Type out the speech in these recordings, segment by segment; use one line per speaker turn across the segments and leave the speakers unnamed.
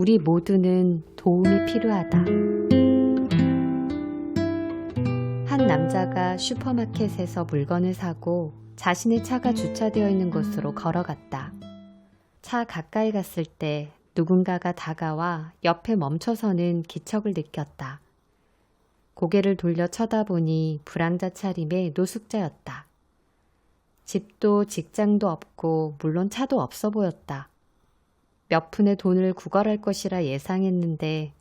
우리 모두는 도움이 필요하다. 한 남자가 슈퍼마켓에서 물건을 사고 자신의 차가 주차되어 있는 곳으로 걸어갔다. 차 가까이 갔을 때 누군가가 다가와 옆에 멈춰서는 기척을 느꼈다. 고개를 돌려 쳐다보니 불황자 차림의 노숙자였다. 집도 직장도 없고 물론 차도 없어 보였다. 몇 푼의 돈을 구걸할 것이라 예상했는데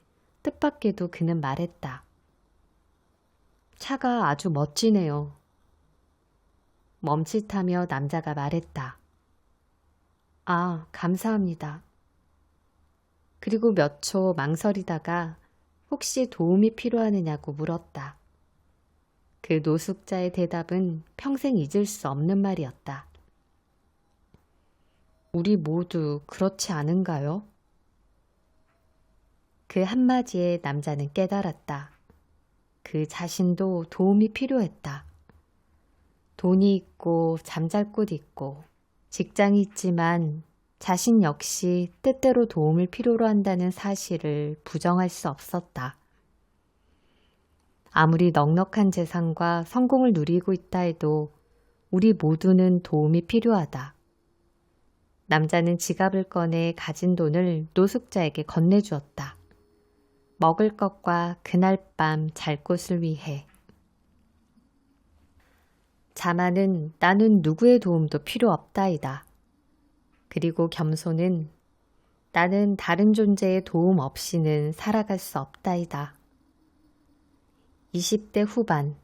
뜻밖에도 그는 말했다. 차가 아주 멋지네요. 멈칫하며 남자가 말했다. 아, 감사합니다. 그리고 몇 초 망설이다가 혹시 도움이 필요하느냐고 물었다. 그 노숙자의 대답은 평생 잊을 수 없는 말이었다. 우리 모두 그렇지 않은가요? 그 한마디에 남자는 깨달았다. 그 자신도 도움이 필요했다. 돈이 있고 잠잘 곳 있고 직장이 있지만 자신 역시 때때로 도움을 필요로 한다는 사실을 부정할 수 없었다. 아무리 넉넉한 재산과 성공을 누리고 있다 해도 우리 모두는 도움이 필요하다. 남자는 지갑을 꺼내 가진 돈을 노숙자에게 건네주었다. 먹을 것과 그날 밤 잘 곳을 위해. 자만은 나는 누구의 도움도 필요 없다이다. 그리고 겸손은 나는 다른 존재의 도움 없이는 살아갈 수 없다이다. 20대 후반,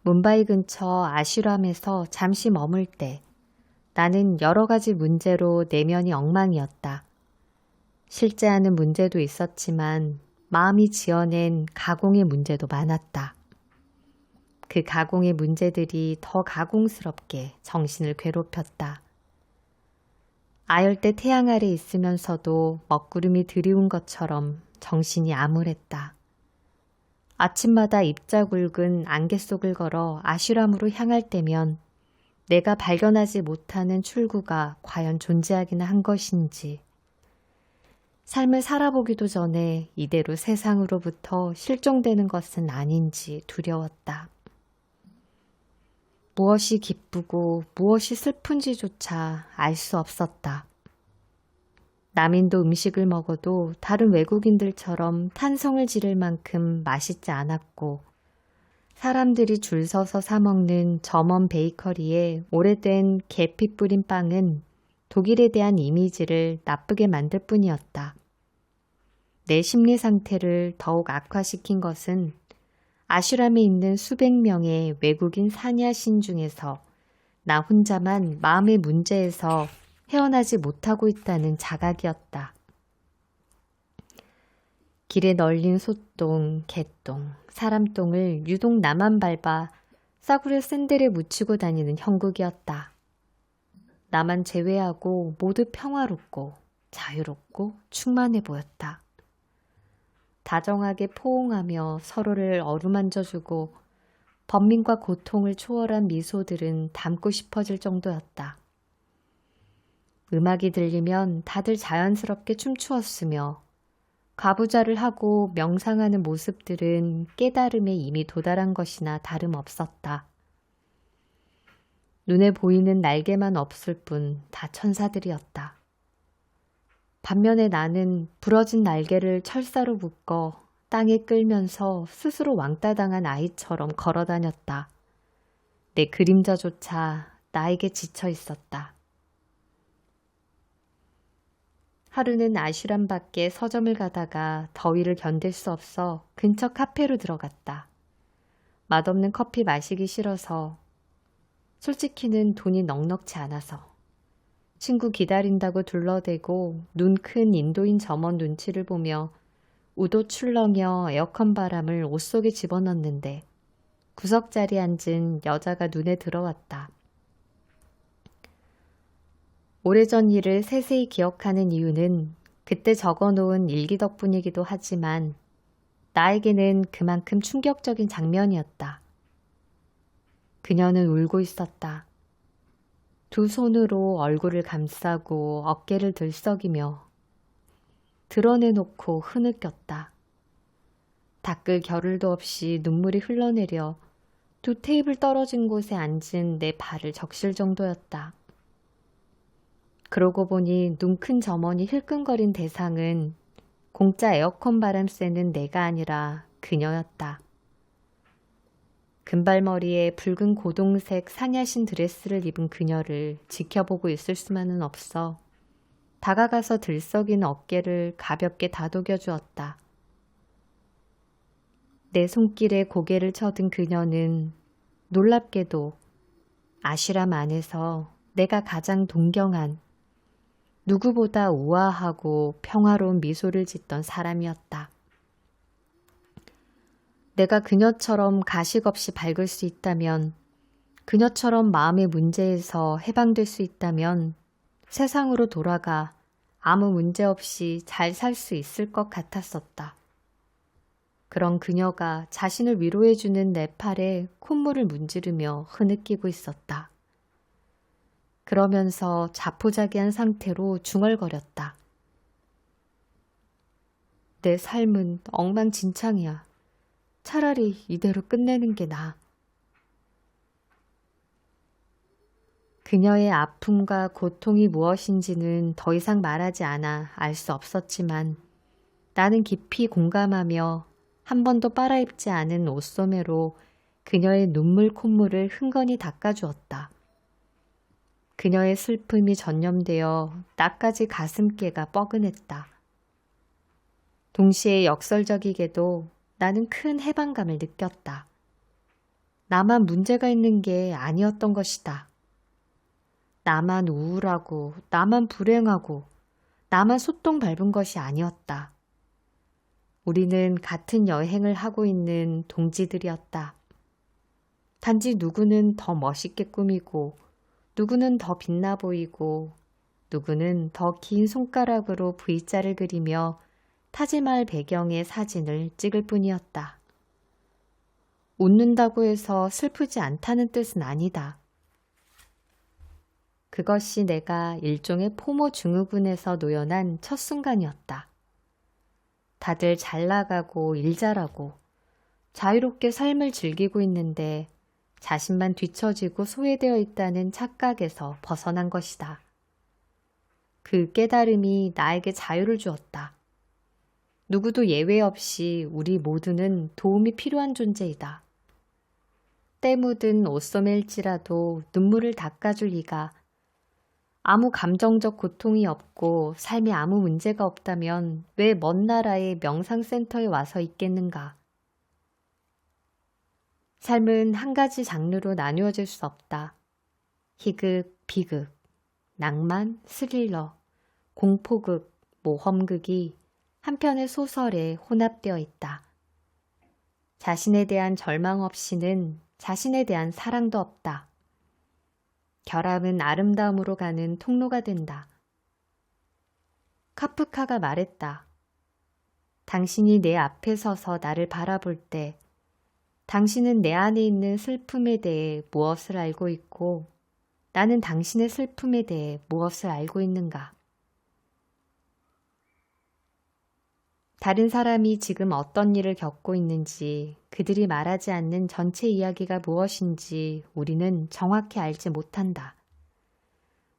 뭄바이 근처 아슈람에서 잠시 머물 때 나는 여러 가지 문제로 내면이 엉망이었다. 실제 하는 문제도 있었지만 마음이 지어낸 가공의 문제도 많았다. 그 가공의 문제들이 더 가공스럽게 정신을 괴롭혔다. 아열대 태양 아래 있으면서도 먹구름이 드리운 것처럼 정신이 암울했다. 아침마다 입자 굵은 안개 속을 걸어 아슈람으로 향할 때면 내가 발견하지 못하는 출구가 과연 존재하기는 한 것인지, 삶을 살아보기도 전에 이대로 세상으로부터 실종되는 것은 아닌지 두려웠다. 무엇이 기쁘고 무엇이 슬픈지조차 알 수 없었다. 남인도 음식을 먹어도 다른 외국인들처럼 탄성을 지를 만큼 맛있지 않았고 사람들이 줄 서서 사 먹는 점원 베이커리에 오래된 계피 뿌린 빵은 독일에 대한 이미지를 나쁘게 만들 뿐이었다. 내 심리 상태를 더욱 악화시킨 것은 아슈람에 있는 수백 명의 외국인 사냐신 중에서 나 혼자만 마음의 문제에서 헤어나지 못하고 있다는 자각이었다. 길에 널린 소똥, 개똥, 사람똥을 유독 나만 밟아 싸구려 샌들에 묻히고 다니는 형국이었다. 나만 제외하고 모두 평화롭고 자유롭고 충만해 보였다. 다정하게 포옹하며 서로를 어루만져주고 번민과 고통을 초월한 미소들은 담고 싶어질 정도였다. 음악이 들리면 다들 자연스럽게 춤추었으며 가부좌를 하고 명상하는 모습들은 깨달음에 이미 도달한 것이나 다름없었다. 눈에 보이는 날개만 없을 뿐 다 천사들이었다. 반면에 나는 부러진 날개를 철사로 묶어 땅에 끌면서 스스로 왕따당한 아이처럼 걸어다녔다. 내 그림자조차 나에게 지쳐 있었다. 하루는 아슈람 밖에 서점을 가다가 더위를 견딜 수 없어 근처 카페로 들어갔다. 맛없는 커피 마시기 싫어서, 솔직히는 돈이 넉넉지 않아서, 친구 기다린다고 둘러대고 눈 큰 인도인 점원 눈치를 보며 우도 출렁여 에어컨 바람을 옷 속에 집어넣는데 구석자리에 앉은 여자가 눈에 들어왔다. 오래전 일을 세세히 기억하는 이유는 그때 적어놓은 일기 덕분이기도 하지만 나에게는 그만큼 충격적인 장면이었다. 그녀는 울고 있었다. 두 손으로 얼굴을 감싸고 어깨를 들썩이며 드러내놓고 흐느꼈다. 닦을 겨를도 없이 눈물이 흘러내려 두 테이블 떨어진 곳에 앉은 내 발을 적실 정도였다. 그러고 보니 눈 큰 점원이 힐끔거린 대상은 공짜 에어컨 바람 쐬는 내가 아니라 그녀였다. 금발머리에 붉은 고동색 사냐신 드레스를 입은 그녀를 지켜보고 있을 수만은 없어 다가가서 들썩이는 어깨를 가볍게 다독여 주었다. 내 손길에 고개를 쳐든 그녀는 놀랍게도 아슈람 안에서 내가 가장 동경한 누구보다 우아하고 평화로운 미소를 짓던 사람이었다. 내가 그녀처럼 가식 없이 밝을 수 있다면, 그녀처럼 마음의 문제에서 해방될 수 있다면 세상으로 돌아가 아무 문제 없이 잘 살 수 있을 것 같았었다. 그런 그녀가 자신을 위로해주는 내 팔에 콧물을 문지르며 흐느끼고 있었다. 그러면서 자포자기한 상태로 중얼거렸다. 내 삶은 엉망진창이야. 차라리 이대로 끝내는 게 나아. 그녀의 아픔과 고통이 무엇인지는 더 이상 말하지 않아 알 수 없었지만 나는 깊이 공감하며 한 번도 빨아입지 않은 옷소매로 그녀의 눈물 콧물을 흥건히 닦아주었다. 그녀의 슬픔이 전염되어 나까지 가슴께가 뻐근했다. 동시에 역설적이게도 나는 큰 해방감을 느꼈다. 나만 문제가 있는 게 아니었던 것이다. 나만 우울하고 나만 불행하고 나만 소똥 밟은 것이 아니었다. 우리는 같은 여행을 하고 있는 동지들이었다. 단지 누구는 더 멋있게 꾸미고 누구는 더 빛나 보이고 누구는 더 긴 손가락으로 V자를 그리며 타지말 배경의 사진을 찍을 뿐이었다. 웃는다고 해서 슬프지 않다는 뜻은 아니다. 그것이 내가 일종의 포모 증후군에서 노연한 첫 순간이었다. 다들 잘 나가고 일 잘하고 자유롭게 삶을 즐기고 있는데 자신만 뒤처지고 소외되어 있다는 착각에서 벗어난 것이다. 그 깨달음이 나에게 자유를 주었다. 누구도 예외 없이 우리 모두는 도움이 필요한 존재이다. 때 묻은 옷소매일지라도 눈물을 닦아줄 이가 아무 감정적 고통이 없고 삶에 아무 문제가 없다면 왜 먼 나라의 명상센터에 와서 있겠는가? 삶은 한 가지 장르로 나누어질 수 없다. 희극, 비극, 낭만, 스릴러, 공포극, 모험극이 한 편의 소설에 혼합되어 있다. 자신에 대한 절망 없이는 자신에 대한 사랑도 없다. 결함은 아름다움으로 가는 통로가 된다. 카프카가 말했다. 당신이 내 앞에 서서 나를 바라볼 때 당신은 내 안에 있는 슬픔에 대해 무엇을 알고 있고 나는 당신의 슬픔에 대해 무엇을 알고 있는가? 다른 사람이 지금 어떤 일을 겪고 있는지, 그들이 말하지 않는 전체 이야기가 무엇인지 우리는 정확히 알지 못한다.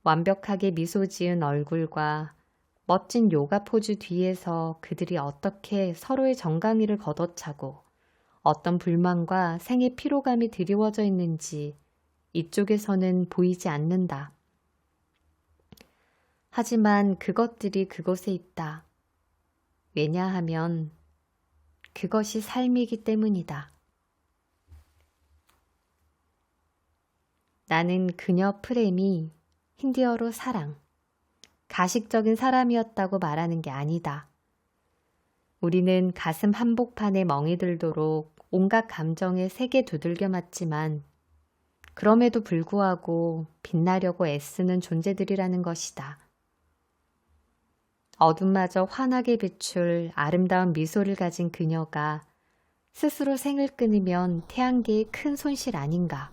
완벽하게 미소 지은 얼굴과 멋진 요가 포즈 뒤에서 그들이 어떻게 서로의 정강이를 걷어차고 어떤 불만과 생의 피로감이 드리워져 있는지 이쪽에서는 보이지 않는다. 하지만 그것들이 그곳에 있다. 왜냐하면 그것이 삶이기 때문이다. 나는 그녀 프렘이 힌디어로 사랑, 가식적인 사람이었다고 말하는 게 아니다. 우리는 가슴 한복판에 멍이 들도록 온갖 감정에 세게 두들겨 맞지만 그럼에도 불구하고 빛나려고 애쓰는 존재들이라는 것이다. 어둠마저 환하게 비출 아름다운 미소를 가진 그녀가 스스로 생을 끊으면 태양계의 큰 손실 아닌가.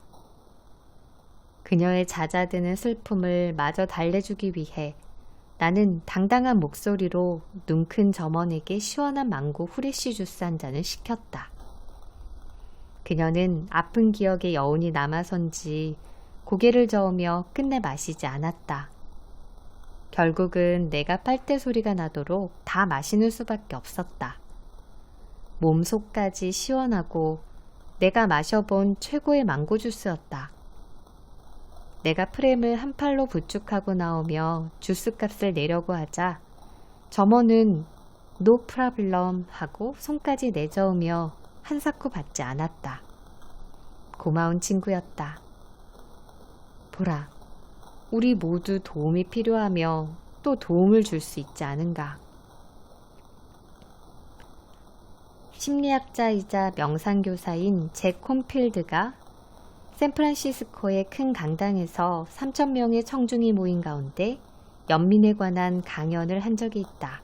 그녀의 잦아드는 슬픔을 마저 달래주기 위해 나는 당당한 목소리로 눈 큰 점원에게 시원한 망고 후레쉬 주스 한 잔을 시켰다. 그녀는 아픈 기억의 여운이 남아선지 고개를 저으며 끝내 마시지 않았다. 결국은 내가 빨대 소리가 나도록 다 마시는 수밖에 없었다. 몸속까지 시원하고 내가 마셔본 최고의 망고 주스였다. 내가 프렘을 한 팔로 부축하고 나오며 주스 값을 내려고 하자 점원은 노 프라블럼 하고 손까지 내저으며 한 사코 받지 않았다. 고마운 친구였다. 보라, 우리 모두 도움이 필요하며 또 도움을 줄 수 있지 않은가. 심리학자이자 명상교사인 잭 콘필드가 샌프란시스코의 큰 강당에서 3,000명의 청중이 모인 가운데 연민에 관한 강연을 한 적이 있다.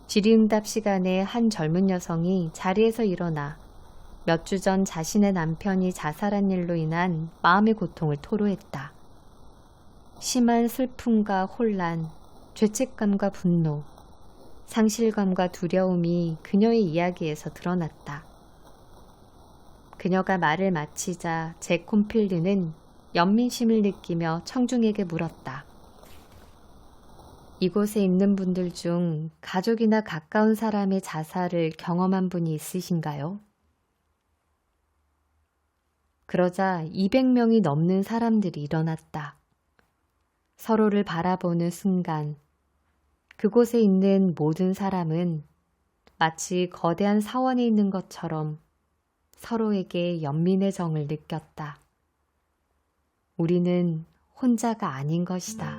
질의응답 시간에 한 젊은 여성이 자리에서 일어나 몇 주 전 자신의 남편이 자살한 일로 인한 마음의 고통을 토로했다. 심한 슬픔과 혼란, 죄책감과 분노, 상실감과 두려움이 그녀의 이야기에서 드러났다. 그녀가 말을 마치자 잭 콘필드는 연민심을 느끼며 청중에게 물었다. 이곳에 있는 분들 중 가족이나 가까운 사람의 자살을 경험한 분이 있으신가요? 그러자 200명이 넘는 사람들이 일어났다. 서로를 바라보는 순간 그곳에 있는 모든 사람은 마치 거대한 사원에 있는 것처럼 서로에게 연민의 정을 느꼈다. 우리는 혼자가 아닌 것이다.